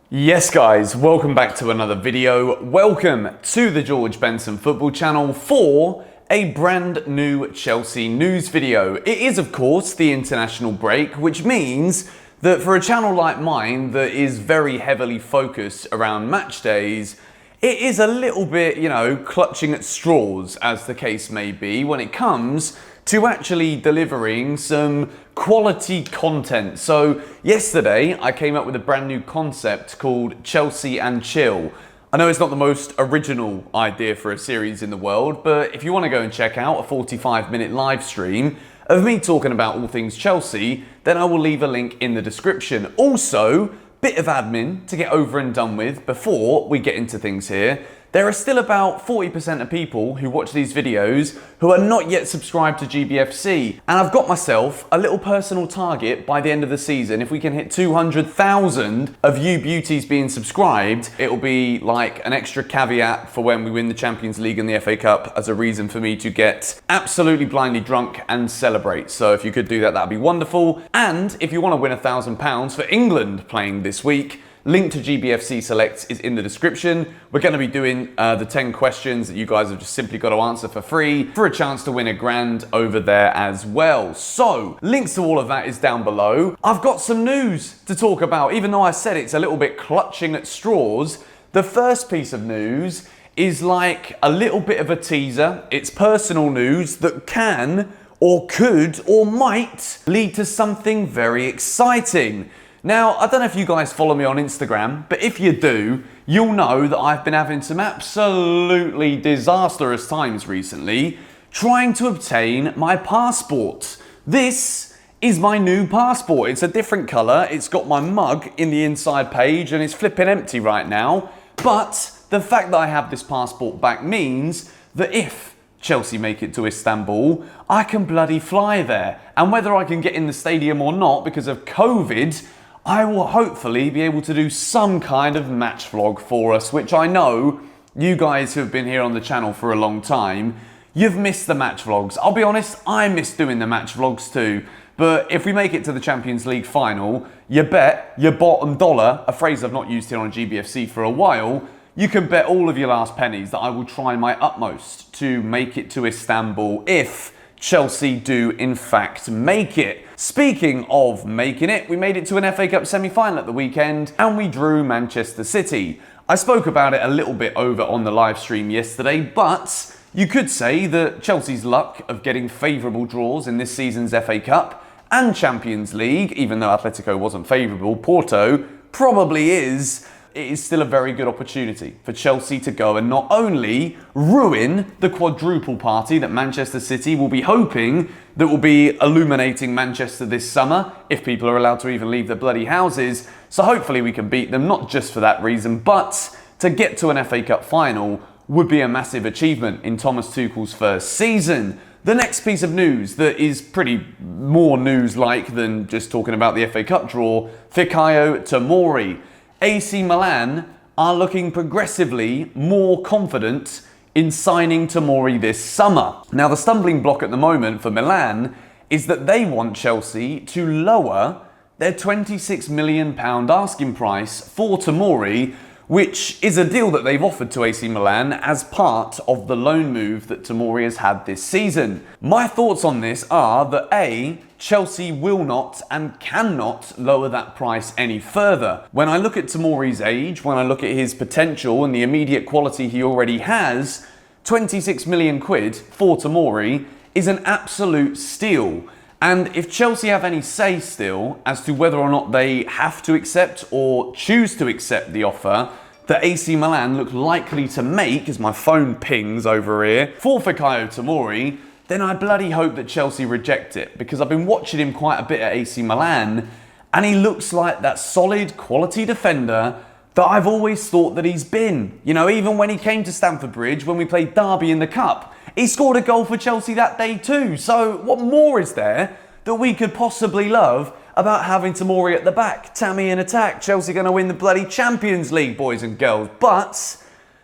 Yes guys, welcome back to another video. Welcome to the George Benson football channel for a brand new Chelsea news video. It is of course the international break, which means that for a channel like mine that is very heavily focused around match days, it is a little bit, clutching at straws as the case may be when it comes to actually delivering some quality content. So yesterday I came up with a brand new concept called Chelsea and Chill. I know it's not the most original idea for a series in the world, but if you want to go and check out a 45-minute live stream of me talking about all things Chelsea, then I will leave a link in the description. Also, bit of admin to get over and done with before we get into things here. There are still about 40% of people who watch these videos who are not yet subscribed to GBFC. And I've got myself a little personal target by the end of the season. If we can hit 200,000 of you beauties being subscribed, it'll be like an extra caveat for when we win the Champions League and the FA Cup as a reason for me to get absolutely blindly drunk and celebrate. So if you could do that, that'd be wonderful. And if you want to win £1,000 for England playing this week, link to GBFC Selects is in the description. We're going to be doing the 10 questions that you guys have just simply got to answer for free for a chance to win a grand over there as well. So, links to all of that is down below. I've got some news to talk about. Even though I said it's a little bit clutching at straws, the first piece of news is like a little bit of a teaser. It's personal news that can or could or might lead to something very exciting. Now, I don't know if you guys follow me on Instagram, but if you do, you'll know that I've been having some absolutely disastrous times recently trying to obtain my passport. This is my new passport. It's a different colour. It's got my mug in the inside page and it's flipping empty right now. But the fact that I have this passport back means that if Chelsea make it to Istanbul, I can bloody fly there. And whether I can get in the stadium or not because of COVID, I will hopefully be able to do some kind of match vlog for us, which I know you guys who have been here on the channel for a long time, you've missed the match vlogs. I'll be honest, I miss doing the match vlogs too. But if we make it to the Champions League final, you bet your bottom dollar, a phrase I've not used here on GBFC for a while, you can bet all of your last pennies that I will try my utmost to make it to Istanbul if Chelsea do in fact make it. Speaking of making it, we made it to an FA Cup semi-final at the weekend and we drew Manchester City. I spoke about it a little bit over on the live stream yesterday, but you could say that Chelsea's luck of getting favourable draws in this season's FA Cup and Champions League, even though Atletico wasn't favourable, Porto probably is. It is still a very good opportunity for Chelsea to go and not only ruin the quadruple party that Manchester City will be hoping that will be illuminating Manchester this summer, if people are allowed to even leave their bloody houses. So hopefully we can beat them, not just for that reason, but to get to an FA Cup final would be a massive achievement in Thomas Tuchel's first season. The next piece of news that is pretty more news-like than just talking about the FA Cup draw, Fikayo Tomori. AC Milan are looking progressively more confident in signing Tomori this summer. Now, the stumbling block at the moment for Milan is that they want Chelsea to lower their £26 million asking price for Tomori, which is a deal that they've offered to AC Milan as part of the loan move that Tomori has had this season. My thoughts on this are that A, Chelsea will not and cannot lower that price any further. When I look at Tomori's age, when I look at his potential and the immediate quality he already has, 26 million quid for Tomori is an absolute steal. And if Chelsea have any say still as to whether or not they have to accept or choose to accept the offer that AC Milan look likely to make, as my phone pings over here, for Fikayo Tomori, then I bloody hope that Chelsea reject it, because I've been watching him quite a bit at AC Milan and he looks like that solid quality defender that I've always thought that he's been. You know, even when he came to Stamford Bridge when we played Derby in the Cup, he scored a goal for Chelsea that day too. So what more is there that we could possibly love about having Tomori at the back? Tammy in attack, Chelsea going to win the bloody Champions League, boys and girls. But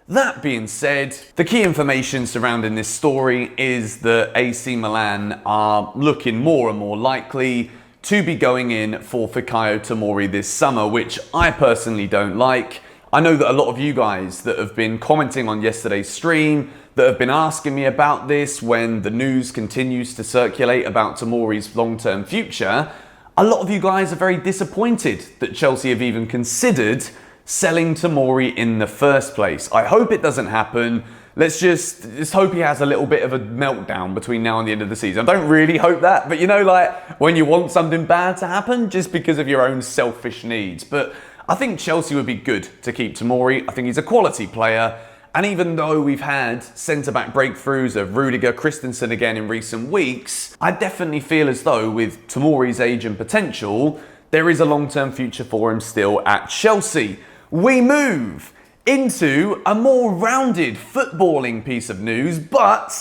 that being said, the key information surrounding this story is that AC Milan are looking more and more likely to be going in for Fikayo Tomori this summer, which I personally don't like. I know that a lot of you guys that have been commenting on yesterday's stream, that have been asking me about this when the news continues to circulate about Tomori's long-term future, a lot of you guys are very disappointed that Chelsea have even considered selling Tomori in the first place. I hope it doesn't happen. Let's just hope he has a little bit of a meltdown between now and the end of the season. I don't really hope that, but you know, like when you want something bad to happen just because of your own selfish needs. But I think Chelsea would be good to keep Tomori. I think he's a quality player. And even though we've had centre-back breakthroughs of Rudiger, Christensen again in recent weeks, I definitely feel as though with Tomori's age and potential, there is a long-term future for him still at Chelsea. We move into a more rounded footballing piece of news, but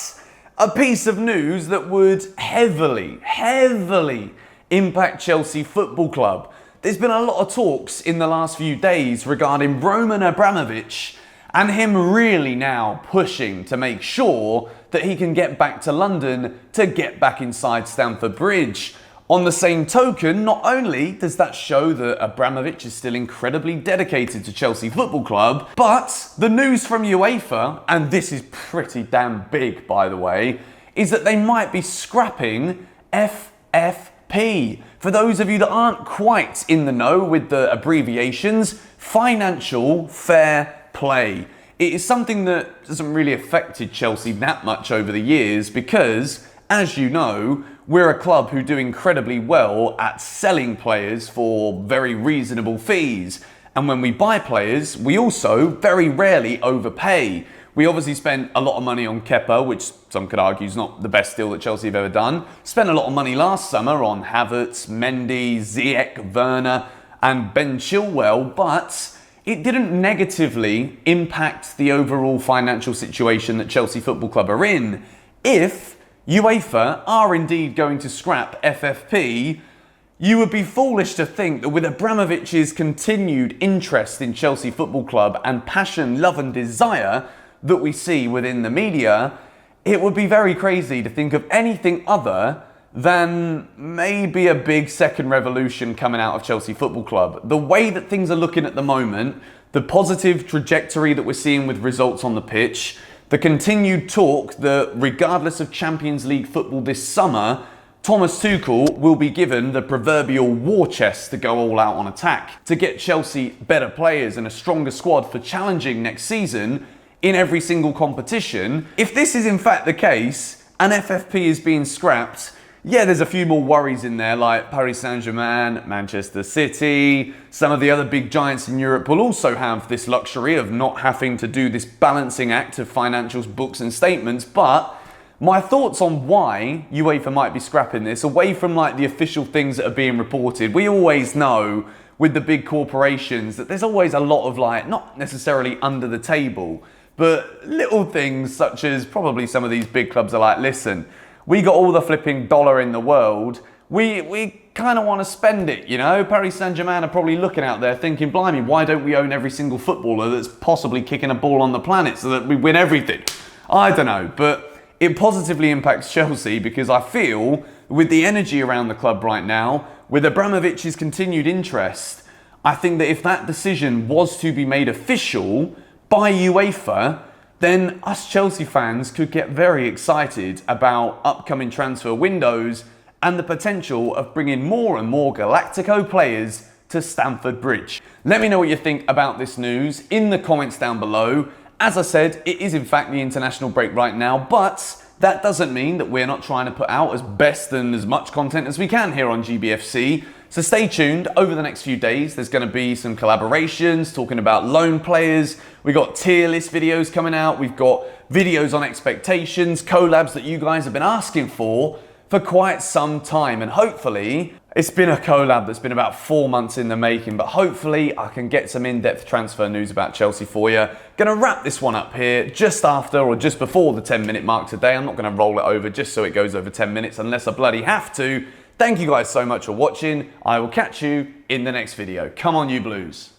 a piece of news that would heavily impact Chelsea Football Club. There's been a lot of talks in the last few days regarding Roman Abramovich and him really now pushing to make sure that he can get back to London to get back inside Stamford Bridge. On the same token, not only does that show that Abramovich is still incredibly dedicated to Chelsea Football Club, but the news from UEFA, and this is pretty damn big by the way, is that they might be scrapping FFP. For those of you that aren't quite in the know with the abbreviations, financial fair play. It is something that hasn't really affected Chelsea that much over the years because, as you know, we're a club who do incredibly well at selling players for very reasonable fees. And when we buy players, we also very rarely overpay. We obviously spent a lot of money on Kepa, which some could argue is not the best deal that Chelsea have ever done. Spent a lot of money last summer on Havertz, Mendy, Ziyech, Werner and Ben Chilwell, but it didn't negatively impact the overall financial situation that Chelsea Football Club are in. If UEFA are indeed going to scrap FFP, you would be foolish to think that with Abramovich's continued interest in Chelsea Football Club and passion, love and desire that we see within the media, it would be very crazy to think of anything other than maybe a big second revolution coming out of Chelsea Football Club. The way that things are looking at the moment, the positive trajectory that we're seeing with results on the pitch, the continued talk that regardless of Champions League football this summer, Thomas Tuchel will be given the proverbial war chest to go all out on attack, to get Chelsea better players and a stronger squad for challenging next season in every single competition. If this is in fact the case, and FFP is being scrapped, yeah, there's a few more worries in there like Paris Saint-Germain, Manchester City, some of the other big giants in Europe will also have this luxury of not having to do this balancing act of financials, books and statements. But my thoughts on why UEFA might be scrapping this, away from like the official things that are being reported, we always know with the big corporations that there's always a lot of like, not necessarily under the table, but little things such as probably some of these big clubs are like, listen, we got all the flipping dollar in the world. We kind of want to spend it, you know? Paris Saint-Germain are probably looking out there thinking, blimey, why don't we own every single footballer that's possibly kicking a ball on the planet so that we win everything? I don't know, but it positively impacts Chelsea because I feel with the energy around the club right now, with Abramovich's continued interest, I think that if that decision was to be made official by UEFA, then us Chelsea fans could get very excited about upcoming transfer windows and the potential of bringing more and more Galactico players to Stamford Bridge. Let me know what you think about this news in the comments down below. As I said, it is in fact the international break right now, but that doesn't mean that we're not trying to put out as best and as much content as we can here on GBFC. So stay tuned. Over the next few days, there's going to be some collaborations talking about loan players. We've got tier list videos coming out. We've got videos on expectations, collabs that you guys have been asking for quite some time. And hopefully, it's been a collab that's been about 4 months in the making, but hopefully I can get some in-depth transfer news about Chelsea for you. Gonna wrap this one up here just after or just before the 10-minute mark today. I'm not gonna roll it over just so it goes over 10 minutes unless I bloody have to. Thank you guys so much for watching. I will catch you in the next video. Come on, you Blues.